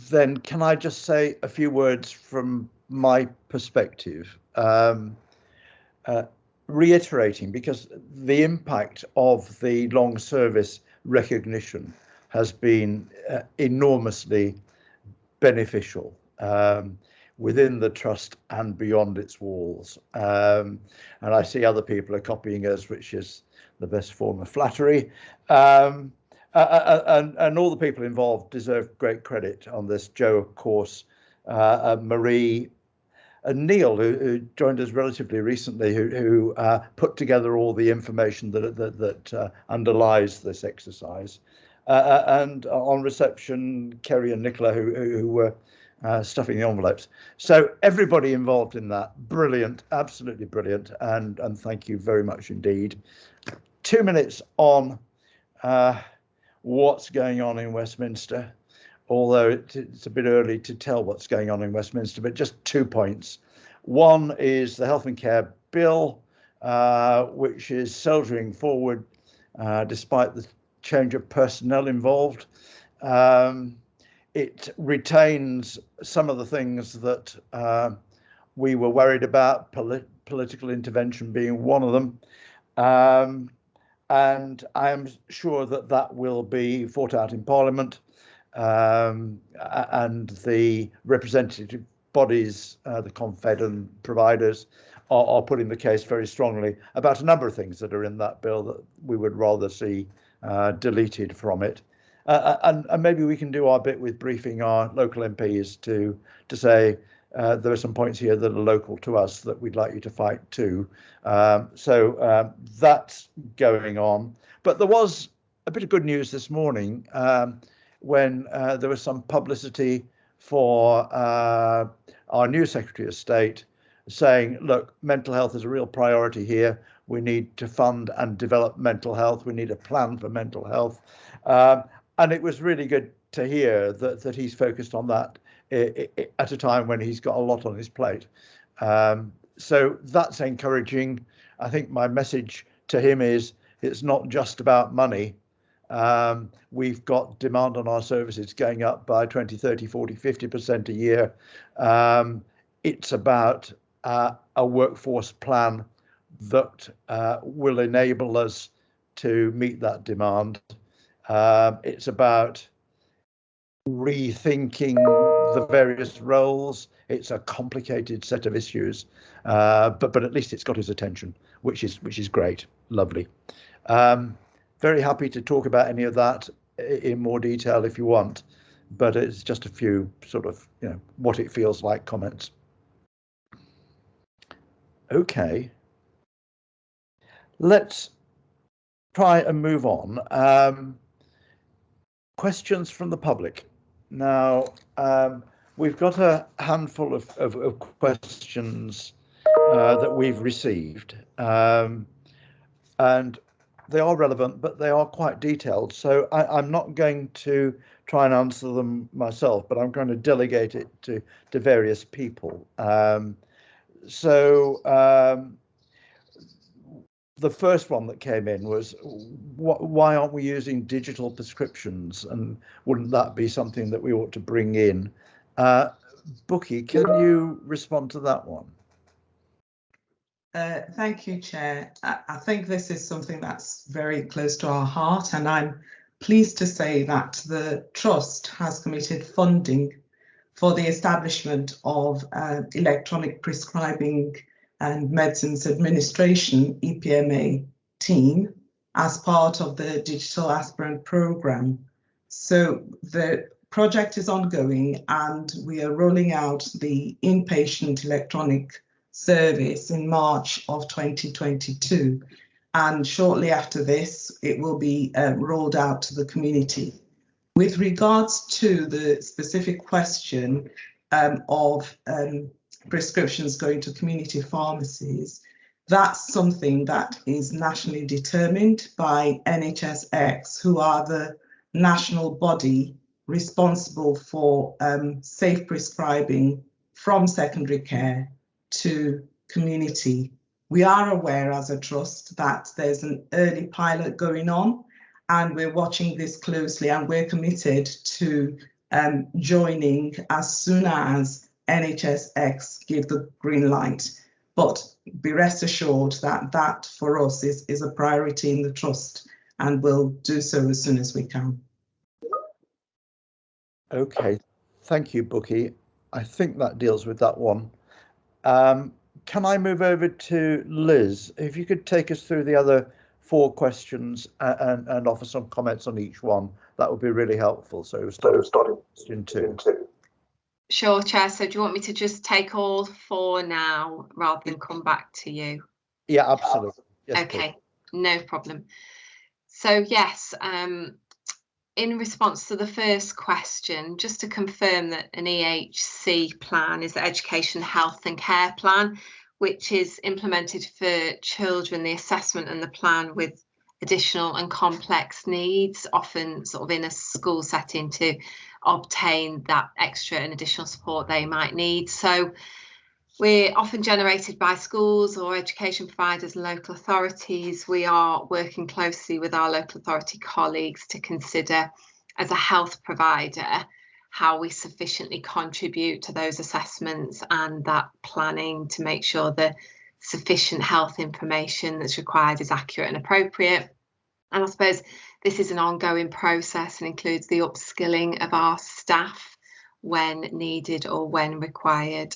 then can I just say a few words from my perspective, reiterating, because the impact of the long service recognition has been enormously beneficial within the trust and beyond its walls. And I see other people are copying us, which is the best form of flattery. And all the people involved deserve great credit on this. Joe, of course, Marie, and Neil, who joined us relatively recently, who put together all the information that underlies this exercise, and on reception, Kerry and Nicola, who were stuffing the envelopes. So everybody involved in that, brilliant, absolutely brilliant, and thank you very much indeed. 2 minutes on what's going on in Westminster, although it's a bit early to tell what's going on in Westminster, but just 2 points. One is the Health and Care Bill, which is soldiering forward despite the change of personnel involved. It retains some of the things that we were worried about, political intervention being one of them. And I am sure that that will be fought out in Parliament, and the representative bodies, the Confed and providers, are putting the case very strongly about a number of things that are in that bill that we would rather see deleted from it. And maybe we can do our bit with briefing our local MPs to say there are some points here that are local to us that we'd like you to fight too. So that's going on. But there was a bit of good news this morning when there was some publicity for our new Secretary of State saying, look, mental health is a real priority here. We need to fund and develop mental health. We need a plan for mental health. And it was really good to hear that he's focused on that at a time when he's got a lot on his plate. So that's encouraging. I think my message to him is it's not just about money. We've got demand on our services going up by 20, 30, 40, 50% a year. It's about a workforce plan that will enable us to meet that demand. It's about rethinking the various roles. It's a complicated set of issues, but at least it's got his attention, which is great, lovely. Very happy to talk about any of that in more detail if you want, but it's just a few sort of, what it feels like comments. Okay, let's try and move on. Questions from the public. Now, we've got a handful of questions that we've received, and they are relevant, but they are quite detailed. So I'm not going to try and answer them myself, but I'm going to delegate it to various people. The first one that came in was, why aren't we using digital prescriptions? And wouldn't that be something that we ought to bring in? Bookie, can you respond to that one? Thank you, Chair. I think this is something that's very close to our heart, and I'm pleased to say that the Trust has committed funding for the establishment of electronic prescribing and medicines administration EPMA team as part of the digital aspirant program. So the project is ongoing and we are rolling out the inpatient electronic service in March of 2022. And shortly after this, it will be rolled out to the community. With regards to the specific question of prescriptions going to community pharmacies, that's something that is nationally determined by NHSX, who are the national body responsible for safe prescribing from secondary care to community. We are aware as a trust that there's an early pilot going on, and we're watching this closely, and we're committed to joining as soon as NHSX give the green light. But be rest assured that that for us is a priority in the trust, and we'll do so as soon as we can. Okay, thank you, Bookie. I think that deals with that one. Can I move over to Liz? If you could take us through the other 4 questions and offer some comments on each one, that would be really helpful. So starting question 2. Sure, Chair. So do you want me to just take all 4 now rather than come back to you? Yeah, absolutely. Yes, okay, please. No problem. So yes, in response to the first question, just to confirm that an EHC plan is the Education, Health and Care Plan, which is implemented for children, the assessment and the plan with additional and complex needs, often sort of in a school setting to obtain that extra and additional support they might need. So we're often generated by schools or education providers and local authorities. We are working closely with our local authority colleagues to consider, as a health provider, how we sufficiently contribute to those assessments and that planning to make sure the sufficient health information that's required is accurate and appropriate. And I suppose this is an ongoing process and includes the upskilling of our staff when needed or when required.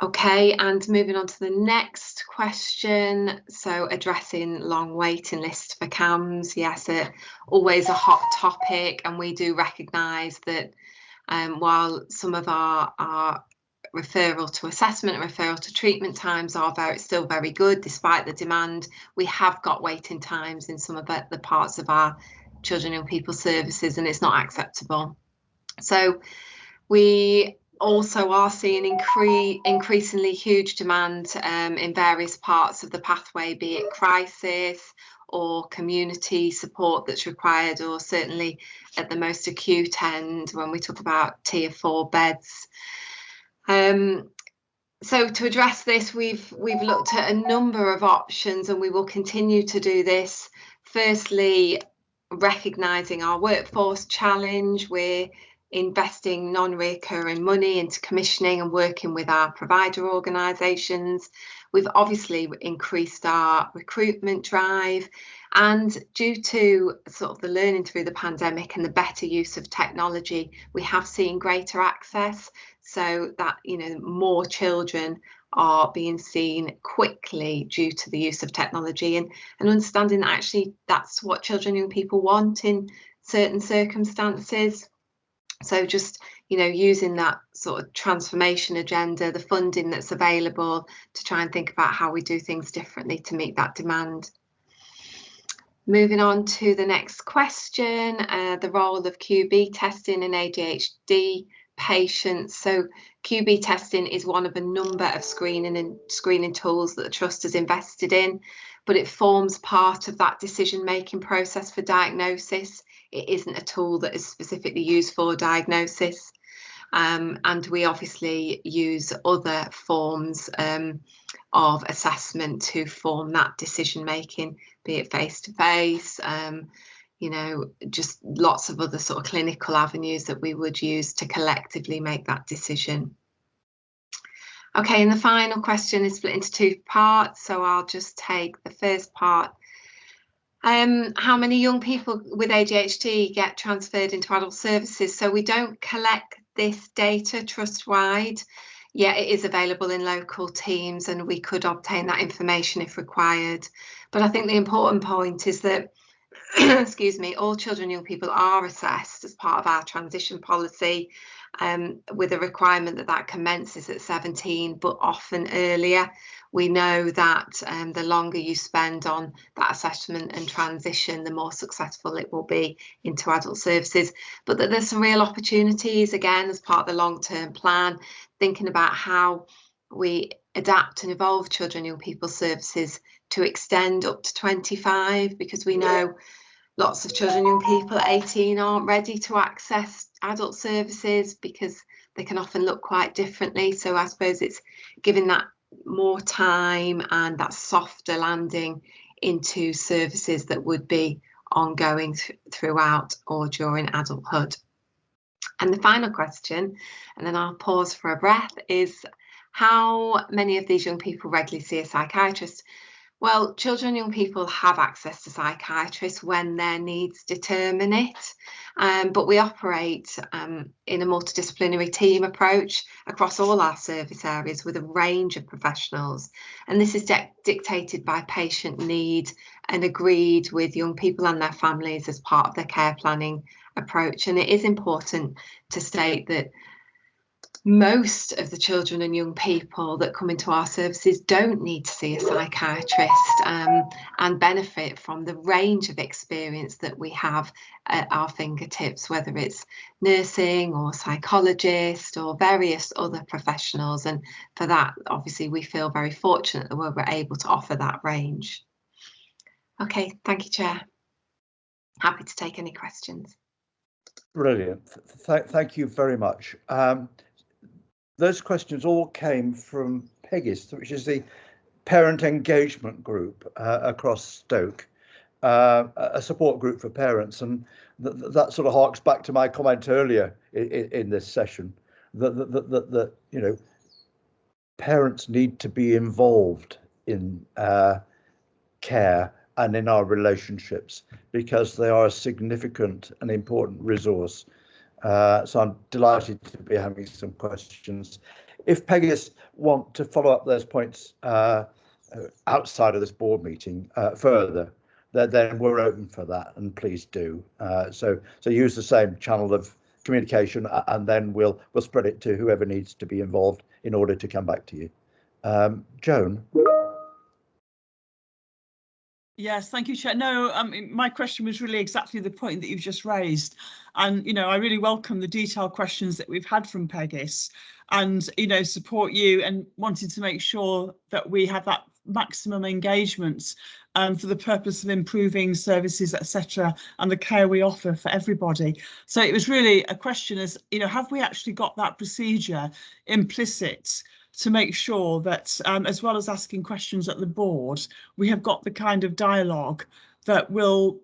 Okay, and moving on to the next question. So addressing long waiting lists for CAMHS, yes, always a hot topic, and we do recognise that while some of our referral to assessment and referral to treatment times are still very good despite the demand, we have got waiting times in some of the parts of our children and young people services, and it's not acceptable. So we also are seeing increasingly huge demand in various parts of the pathway, be it crisis or community support that's required, or certainly at the most acute end when we talk about tier 4 beds. So to address this, we've looked at a number of options, and we will continue to do this. Firstly, recognising our workforce challenge, we're investing non-recurring money into commissioning and working with our provider organisations. We've obviously increased our recruitment drive, and due to sort of the learning through the pandemic and the better use of technology, we have seen greater access, so that, you know, more children are being seen quickly due to the use of technology, and understanding that actually that's what children and young people want in certain circumstances. So just, you know, using that sort of transformation agenda, the funding that's available, to try and think about how we do things differently to meet that demand. Moving on to the next question, the role of QB testing in ADHD patients. So QB testing is one of a number of screening tools that the Trust has invested in, but it forms part of that decision-making process for diagnosis. It isn't a tool that is specifically used for diagnosis. And we obviously use other forms of assessment to form that decision-making, be it face-to-face, you know, just lots of other sort of clinical avenues that we would use to collectively make that decision. Okay, and the final question is split into 2 parts, so I'll just take the first part. How many young people with ADHD get transferred into adult services? So we don't collect this data trust-wide. Yeah, it is available in local teams, and we could obtain that information if required. But I think the important point is that excuse me, all children and young people are assessed as part of our transition policy, with a requirement that commences at 17, but often earlier. We know that the longer you spend on that assessment and transition, the more successful it will be into adult services. But that there's some real opportunities, again, as part of the long-term plan, thinking about how we adapt and evolve children and young people services to extend up to 25, because we know lots of children and young people at 18 aren't ready to access adult services because they can often look quite differently. So I suppose it's giving that more time and that softer landing into services that would be ongoing throughout or during adulthood. And the final question, and then I'll pause for a breath, is how many of these young people regularly see a psychiatrist? Well, children and young people have access to psychiatrists when their needs determine it, but we operate in a multidisciplinary team approach across all our service areas with a range of professionals, and this is dictated by patient need and agreed with young people and their families as part of their care planning approach. And it is important to state that most of the children and young people that come into our services don't need to see a psychiatrist and benefit from the range of experience that we have at our fingertips, whether it's nursing or psychologist or various other professionals. And for that, obviously, we feel very fortunate that we're able to offer that range. Okay, thank you, Chair. Happy to take any questions. Brilliant. Thank you very much. Those questions all came from PEGIS, which is the parent engagement group across Stoke, a support group for parents. And that sort of harks back to my comment earlier in this session, that you know, parents need to be involved in care and in our relationships, because they are a significant and important resource. So I'm delighted to be having some questions. If PEGIS want to follow up those points outside of this board meeting further, then we're open for that, and please do. So use the same channel of communication, and then we'll spread it to whoever needs to be involved in order to come back to you. Joan. Yes, thank you, Chair. No, my question was really exactly the point that you've just raised. And, you know, I really welcome the detailed questions that we've had from PEGIS, and, you know, support you and wanted to make sure that we have that maximum engagement for the purpose of improving services, etc., and the care we offer for everybody. So it was really a question as, you know, have we actually got that procedure implicit to make sure that, as well as asking questions at the board, we have got the kind of dialogue that will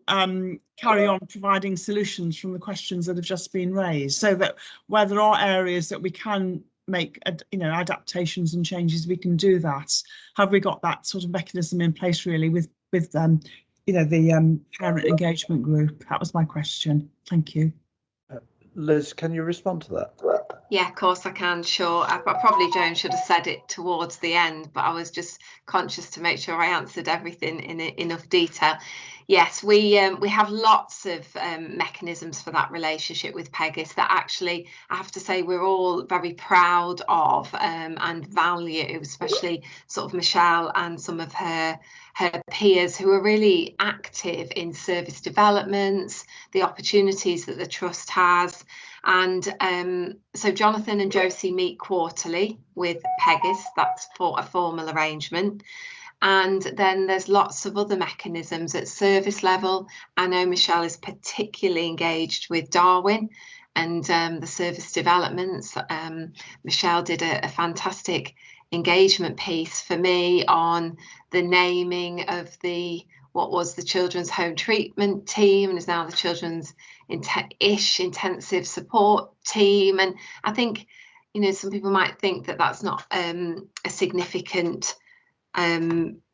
carry on providing solutions from the questions that have just been raised, so that where there are areas that we can make, you know, adaptations and changes, we can do that. Have we got that sort of mechanism in place really with you know, the parent engagement group? That was my question. Thank you. Liz, can you respond to that? Yeah, of course I can, sure. I probably, Joan, should have said it towards the end, but I was just conscious to make sure I answered everything in enough detail. Yes, we have lots of mechanisms for that relationship with PEGIS that actually, I have to say, we're all very proud of and value, especially sort of Michelle and some of her peers who are really active in service developments, the opportunities that the Trust has. And so Jonathan and Josie meet quarterly with PEGIS. That's for a formal arrangement. And then there's lots of other mechanisms at service level. I know Michelle is particularly engaged with Darwin and the service developments. Michelle did a fantastic engagement piece for me on the naming of what was the Children's Home Treatment Team and is now the Children's Intensive Support Team. And I think, you know, some people might think that that's not a significant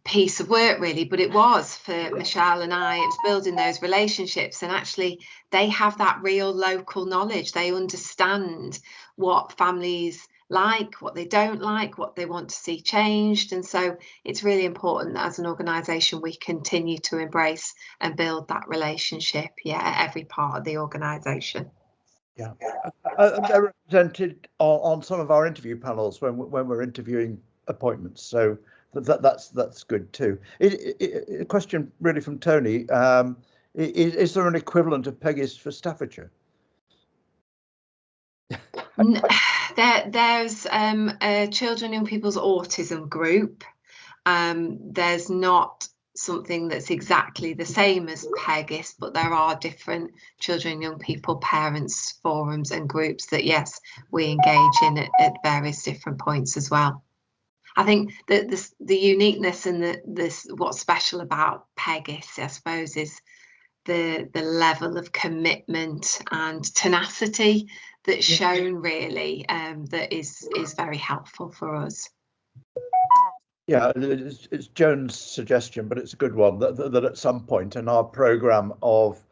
piece of work really, but it was for Michelle and I. It was building those relationships, and actually they have that real local knowledge. They understand what families like, what they don't like, what they want to see changed. And so it's really important that as an organisation we continue to embrace and build that relationship, at every part of the organisation. Yeah, they're represented on some of our interview panels when we're interviewing appointments, so that's good too. A question really from Tony, is there an equivalent of PEGIS for Staffordshire? There's a children and young people's autism group. There's not something that's exactly the same as PEGIS, but there are different children and young people parents forums and groups that, yes, we engage in at various different points as well. I think that the uniqueness and what's special about PEGIS, I suppose, is the level of commitment and tenacity that's shown, really, that is very helpful for us. Yeah, it's Joan's suggestion, but it's a good one, that at some point in our programme of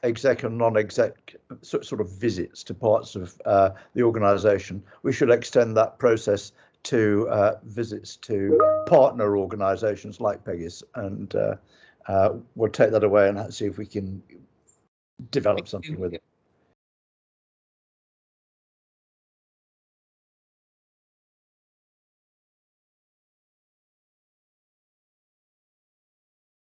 exec and non-exec sort of visits to parts of the organisation, we should extend that process to visits to partner organisations like PEGIS, and we'll take that away and see if we can develop something with it.